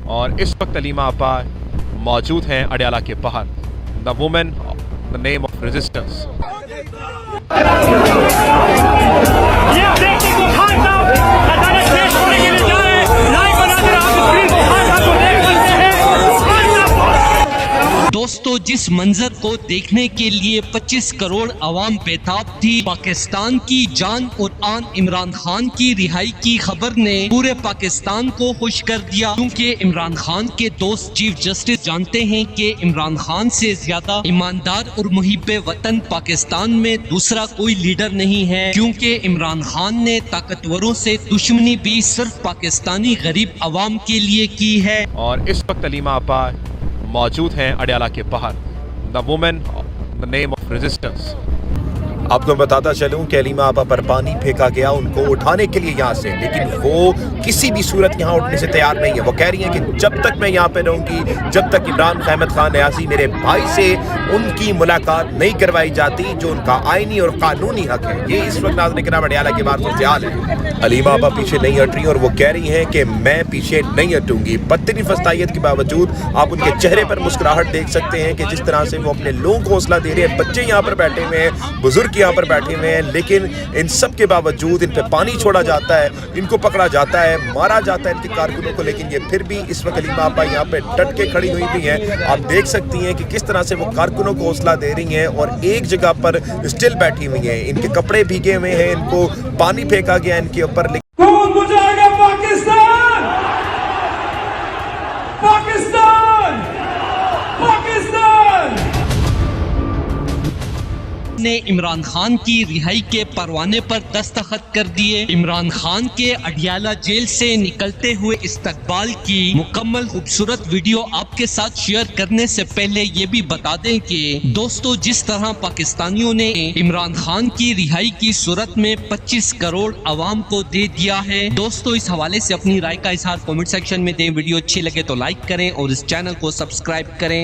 और इस वक्त अलीमा आपा मौजूद हैं अडयाला के बाहर। The women the name of resistance. दोस्तों, जिस मंजर को देखने के लिए 25 करोड़ अवाम बेताब थी, पाकिस्तान की जान और आन इमरान खान की रिहाई की खबर ने पूरे पाकिस्तान को खुश कर दिया। क्योंकि इमरान खान के दोस्त चीफ जस्टिस जानते हैं कि इमरान खान से ज्यादा ईमानदार और मुहिब्बे वतन पाकिस्तान में दूसरा कोई लीडर नहीं है। क्योंकि इमरान खान ने ताकतवरों से दुश्मनी भी सिर्फ पाकिस्तानी गरीब अवाम के लिए की है। और इस वक्त अलीमा आपा मौजूद हैं अडयाला के बाहर। The women the name of resistance. आपको बताता चलूं कि अलीमा आपा पर पानी फेंका गया उनको उठाने के लिए यहाँ से, लेकिन वो किसी भी सूरत यहाँ उठने से तैयार नहीं है। वो कह रही हैं कि जब तक मैं यहाँ पे रहूंगी, जब तक इमरान अहमद खान न्यासी मेरे भाई से उनकी मुलाकात नहीं करवाई जाती, जो उनका आईनी और कानूनी हक है। ये इस वक्त नाज़रीन किराम अडयाला के बाहर सूरत-ए-हाल है। अलीमा आपा पीछे नहीं हट रही और वो कह रही हैं कि मैं पीछे नहीं हटूंगी। बदतरीन फस्तायत के बावजूद आप उनके चेहरे पर मुस्कुराहट देख सकते हैं कि जिस तरह से वो अपने लोगों को हौसला दे रहे हैं। बच्चे यहाँ पर बैठे हुए हैं, बुजुर्ग यहाँ पर बैठे हुए हैं, लेकिन इन सब के बावजूद इन पे पानी छोड़ा जाता है, इनको पकड़ा जाता है, मारा जाता है इनके कारकुनों को। लेकिन ये फिर भी इस वक्त अलीमा आपा यहाँ पे डट के खड़ी हुई भी हैं। आप देख सकती हैं कि किस तरह से वो कारकुनों को हौसला दे रही हैं और एक जगह पर स्टिल बैठी हुई हैं। इनके कपड़े भीगे हुए हैं, इनको पानी फेंका गया इनके ऊपर। कौन बुझाएगा पाकिस्तान? पाकिस्तान! पाकिस्तान! ने इमरान खान की रिहाई के परवाने पर दस्तखत कर दिए। इमरान खान के अडयाला जेल से निकलते हुए इस्तकबाल की मुकम्मल खूबसूरत वीडियो आपके साथ शेयर करने से पहले ये भी बता दें कि दोस्तों, जिस तरह पाकिस्तानियों ने इमरान खान की रिहाई की सूरत में 25 करोड़ अवाम को दे दिया है। दोस्तों, इस हवाले से अपनी राय का इजहार कमेंट सेक्शन में दें। वीडियो अच्छी लगे तो लाइक करें और इस चैनल को सब्सक्राइब करें।